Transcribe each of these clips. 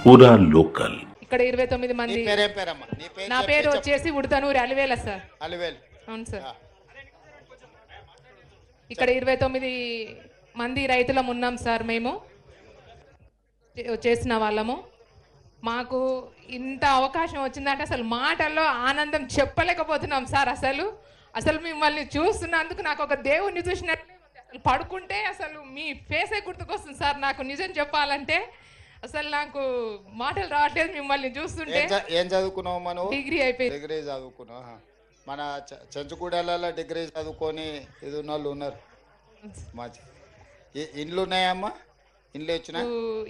పూరా లోకల్. ఇక్కడ 29 మంది. నా పేరు వచ్చేసి ఉడతనూరి అలివేల సార్. అవును సార్. ఇక్కడ 29 మంది రైతులం ఉన్నాం సార్. మేము చేసిన వాళ్ళము. మాకు ఇంత అవకాశం వచ్చిందంటే అసలు మాటల్లో ఆనందం చెప్పలేకపోతున్నాం సార్. అసలు మిమ్మల్ని చూస్తున్నందుకు నాకు ఒక దేవుణ్ణి చూసినట్లే అసలు పడుకుంటే అసలు మీ ఫేసే గుర్తుకొస్తుంది సార్. నాకు నిజం చెప్పాలంటే అసలు నాకు మాటలు రావట్లేదు మిమ్మల్ని చూస్తుంటే. ఏం చదువుకున్నావు మనం? డిగ్రీ అయిపోయింది. డిగ్రీ చదువుకున్నావు. మన చెంచుగూడలలో డిగ్రీ చదువుకొని ఇది ఉన్న వాళ్ళు ఉన్నారు. ఇండ్లు ఉన్నాయమ్మా? ఇండ్లు వచ్చినా?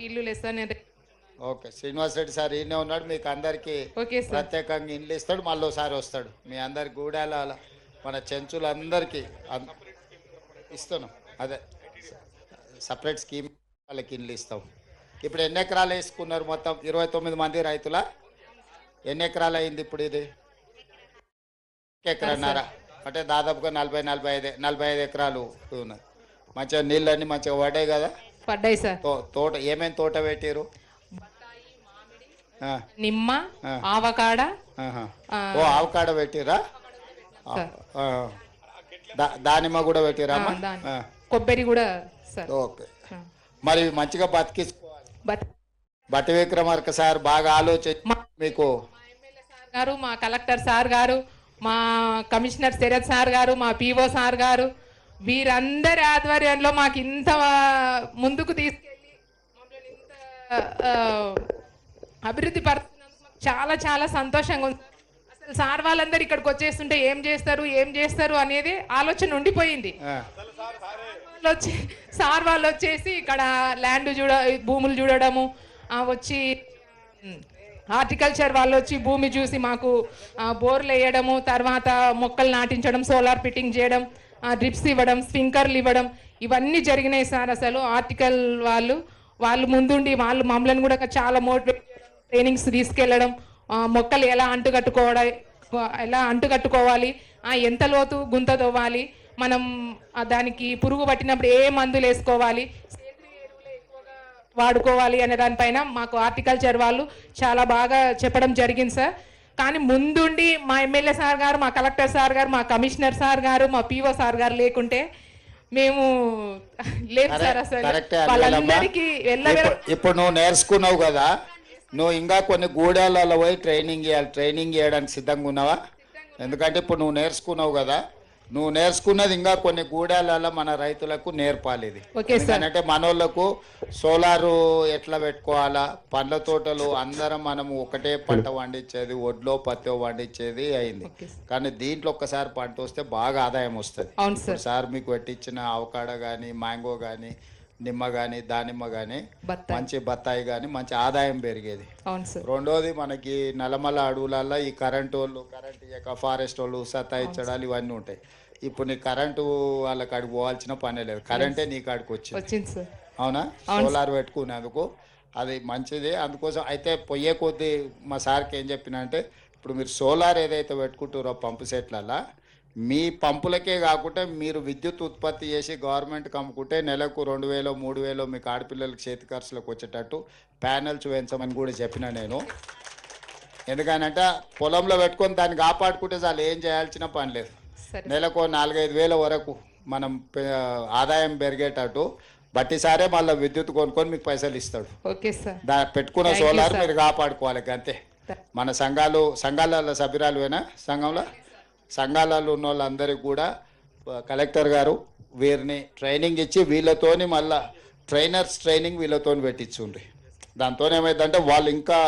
ఇల్లు లేదు sir. Okay, Srinivas Reddy sir ఈయనే ఉన్నాడు. మీకు అందరికి ప్రత్యేకంగా ఇండ్లు ఇస్తాడు. మళ్ళీ ఒకసారి వస్తాడు మీ అందరికి గూడాల మన చెంచులందరికీ ఇస్తున్నాం. అదే సపరేట్ స్కీమ్ వాళ్ళకి ఇండ్లు ఇస్తాం. ఇప్పుడు ఎన్ని ఎకరాలు వేసుకున్నారు? మొత్తం 29 మంది రైతుల ఎన్ని ఎకరాలు అయింది ఇప్పుడు? ఇది ఎకరన్నారా అంటే దాదాపుగా 45 ఎకరాలు ఉన్నది. మంచిగా నీళ్ళన్నీ మంచిగా పడ్డాయి కదా? పడ్డాయి సార్. తోట ఏమేమి తోట పెట్టారు? నిమ్మ, ఆవకాడ. ఆవకాడ పెట్టిరా? దానిమ్మ కూడా పెట్టిరా? కొబ్బరి కూడా సార్. ఓకే, మరి మంచిగా బతికించుకోవాలి. బట్టి విక్రమార్క సార్ బాగా ఆలోచించి మీకు గారు, మా కలెక్టర్ సార్ గారు, మా కమిషనర్ శరత్ సార్ గారు, మా పిఓ సార్ గారు, వీరందరి ఆధ్వర్యంలో మాకు ఇంత ముందుకు తీసుకెళ్ళి మమ్మల్ని ఇంత అభివృద్ధి పరుస్తున్నందుకు చాలా చాలా సంతోషంగా ఉంది. అసలు సార్ వాళ్ళందరూ ఇక్కడికి వచ్చేస్తుంటే ఏం చేస్తారు అనేది ఆలోచన ఉండిపోయింది. సార్ వాళ్ళు వచ్చేసి ఇక్కడ ల్యాండ్ భూములు చూడడము, వచ్చి హార్టికల్చర్ వాళ్ళు వచ్చి భూమి చూసి మాకు బోర్లు వేయడము, తర్వాత మొక్కలు నాటించడం, సోలార్ ఫిట్టింగ్ చేయడం, డ్రిప్స్ ఇవ్వడం, స్ప్రింకర్లు ఇవ్వడం, ఇవన్నీ జరిగినాయి సార్. అసలు ఆర్టికల్ వాళ్ళు ముందుండి వాళ్ళు మమ్మల్ని కూడా చాలా మోటివేట్ ట్రైనింగ్స్ తీసుకెళ్ళడం, మొక్కలు ఎలా అంటుకట్టుకోవాలి, ఎంత లోతు గుంత తవ్వాలి, మనం దానికి పురుగు పట్టినప్పుడు ఏ మందులు వేసుకోవాలి, సేంద్రియ ఎరువులు ఎక్కువగా వాడుకోవాలి అనే దానిపైన మాకు హార్టికల్చర్ వాళ్ళు చాలా బాగా చెప్పడం జరిగింది సార్. కానీ ముందుండి మా ఎమ్మెల్యే సార్ గారు, మా కలెక్టర్ సార్ గారు, మా కమిషనర్ సార్ గారు, మా పిఓ సార్ గారు లేకుంటే మేము లేము సార్. అసలు వాళ్ళందరికీ ఇప్పుడు నువ్వు నేర్చుకున్నావు కదా, నువ్వు ఇంకా కొన్ని గూడాలలో పోయి ట్రైనింగ్ చేయడానికి సిద్ధంగా ఉన్నావా? ఎందుకంటే ఇప్పుడు నువ్వు నేర్చుకున్నావు కదా, నువ్వు నేర్చుకున్నది ఇంకా కొన్ని గూడాలలో మన రైతులకు నేర్పాలి. ఇది ఎందుకంటే మనోళ్ళకు సోలారు ఎట్లా పెట్టుకోవాలా, పండ్ల తోటలు అందరం మనము ఒకటే పంట పండించేది, ఒడ్లో పత్తి పండించేది అయింది. కానీ దీంట్లో ఒక్కసారి పంట వస్తే బాగా ఆదాయం వస్తుంది. సార్ మీకు పెట్టించిన అవకాడో కానీ, మ్యాంగో కానీ, నిమ్మ కానీ, దానిమ్మ కానీ, మంచి బత్తాయి కానీ మంచి ఆదాయం పెరిగేది. రెండోది మనకి నల్లమల్ల అడవులలో ఈ కరెంట్ ఇక ఫారెస్ట్ వాళ్ళు సతాయించడాలు ఇవన్నీ ఉంటాయి. ఇప్పుడు నీ కరెంటు వాళ్ళ కాడికి పోవాల్సిన పనే లేదు, కరెంటే నీ కాడికి వచ్చింది. అవునా? సోలార్ పెట్టుకునేందుకు అది మంచిది. అందుకోసం అయితే పొయ్యే కొద్దీ మా సార్కి ఏం చెప్పిన అంటే, ఇప్పుడు మీరు సోలార్ ఏదైతే పెట్టుకుంటారో పంపు సెట్లలో, మీ పంపులకే కాకుండా మీరు విద్యుత్ ఉత్పత్తి చేసి గవర్నమెంట్కి అమ్ముకుంటే నెలకు 2000 3000 మీకు ఆడపిల్లలకి చేతి ఖర్చులకు వచ్చేటట్టు ప్యానెల్స్ వేయించమని కూడా చెప్పిన నేను. ఎందుకనంటే పొలంలో పెట్టుకొని దాన్ని కాపాడుకుంటే చాలు, ఏం చేయాల్సిన పని లేదు. నెలకు 4-5 వేల వరకు మనం ఆదాయం పెరిగేటట్టు బట్టి సారే మళ్ళీ విద్యుత్ కొనుక్కొని మీకు పైసలు ఇస్తాడు. పెట్టుకున్న సోలార్ మీరు కాపాడుకోవాలి అంతే. మన సంఘాలలో సభ్యురాలువేనా? సంఘాలలో ఉన్న వాళ్ళందరికీ కూడా కలెక్టర్ గారు వీరిని ట్రైనింగ్ ఇచ్చి వీళ్ళతోని మళ్ళీ ట్రైనింగ్ వీళ్ళతో పెట్టించుండ్రి. దాంతో ఏమైందంటే వాళ్ళు ఇంకా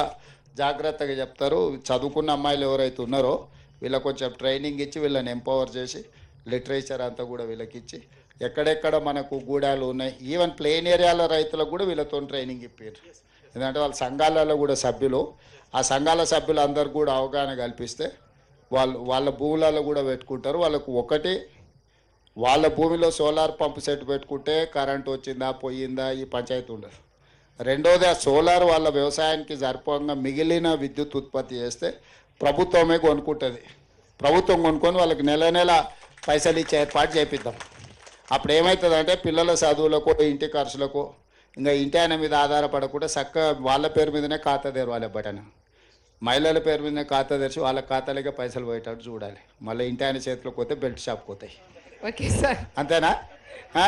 జాగ్రత్తగా చెప్తారు. చదువుకున్న అమ్మాయిలు ఎవరైతే ఉన్నారో వీళ్ళకి కొంచెం ట్రైనింగ్ ఇచ్చి వీళ్ళని ఎంపవర్ చేసి లిటరేచర్ అంతా కూడా వీళ్ళకి ఇచ్చి ఎక్కడెక్కడ మనకు గూడాలు ఉన్నాయి, ఈవెన్ ప్లెయిన్ ఏరియాల రైతులకు కూడా వీళ్ళతో ట్రైనింగ్ ఇప్పారు. ఎందుకంటే వాళ్ళ సంఘాలలో కూడా సభ్యులు, ఆ సంఘాల సభ్యులు అందరు కూడా అవగాహన కల్పిస్తే వాళ్ళ భూములలో కూడా పెట్టుకుంటారు. వాళ్ళకు ఒకటి వాళ్ళ భూమిలో సోలార్ పంపు సెట్ పెట్టుకుంటే కరెంట్ వచ్చిందా పోయిందా ఈ పంచాయతీ ఉండదు. రెండోది ఆ సోలార్ వాళ్ళ వ్యవసాయానికి సరిపోగా మిగిలిన విద్యుత్ ఉత్పత్తి చేస్తే ప్రభుత్వమే కొనుక్కుంటుంది. ప్రభుత్వం కొనుక్కొని వాళ్ళకి నెల పైసలు ఇచ్చే ఏర్పాటు చేపిద్దాం. అప్పుడు ఏమవుతుందంటే పిల్లల చదువులకు, ఇంటి ఖర్చులకు ఇంకా ఇంటి ఆయన మీద ఆధారపడకుండా చక్కగా వాళ్ళ పేరు మీదనే ఖాతా తెరవాలి బటన్. మహిళల పేరు మీదనే ఖాతా తెరిచి వాళ్ళ ఖాతాలకే పైసలు పోయేటట్టు చూడాలి. మళ్ళీ ఇంటి ఆయన చేతిలోకి పోతే బెల్ట్ షాప్ పోతాయి. Okay sir. అంతేనా? ఆ?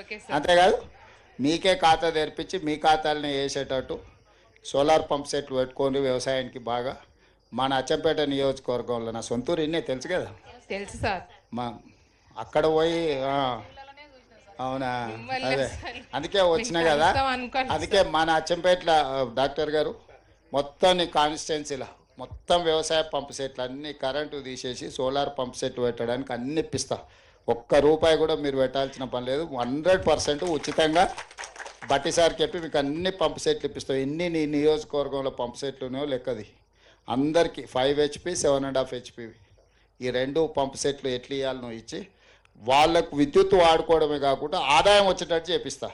Okay sir. అంతేకాదు, మీకే ఖాతా తెరిపించి మీ ఖాతాలని వేసేటట్టు సోలార్ పంప్ సెట్లు పెట్టుకొని వ్యవసాయానికి బాగా మన అచ్చంపేట నియోజకవర్గంలో నా సొంతూరు ఇన్నే తెలుసు కదా. తెలుసు సార్. మా అక్కడ పోయి అవునా, అదే అందుకే వచ్చినా కదా. అందుకే మన అచ్చంపేటలో డాక్టర్ గారు మొత్తం కాన్స్టిట్యున్సీలో మొత్తం వ్యవసాయ పంప్ సెట్లు అన్నీ కరెంటు తీసేసి సోలార్ పంప్ సెట్లు పెట్టడానికి అన్ని ఇప్పిస్తా. ఒక్క రూపాయి కూడా మీరు పెట్టాల్సిన పని లేదు. 100% ఉచితంగా బట్టిసారి చెప్పి మీకు అన్ని పంప్ సెట్లు ఇప్పిస్తాం. ఎన్ని నీ నియోజకవర్గంలో పంప్ సెట్లు ఉన్నాయో లెక్కది. అందరికీ 5 HP 7.5 HP ఈ 2 పంప్ సెట్లు ఎట్లు ఇవ్వాలనో ఇచ్చి వాళ్ళకు విద్యుత్ వాడుకోవడమే కాకుండా ఆదాయం వచ్చేటట్టు చేపిస్తా.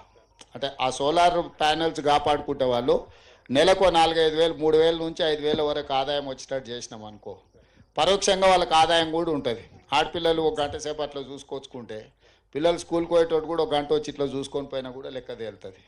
అంటే ఆ సోలార్ ప్యానెల్స్ కాపాడుకుంటే వాళ్ళు నెలకు 4-5 వేలు 3 వేల నుంచి 5 వేల వరకు ఆదాయం వచ్చేటట్టు చేసినాం అనుకో, పరోక్షంగా వాళ్ళకి ఆదాయం కూడా ఉంటుంది. ఆడపిల్లలు 1 గంట సేపు అట్లా చూసుకొచ్చుకుంటే పిల్లలు స్కూల్కి పోయేటోటి కూడా 1 గంట వచ్చి ఇట్లా చూసుకొని పోయినా కూడా లెక్క తేలుతుంది.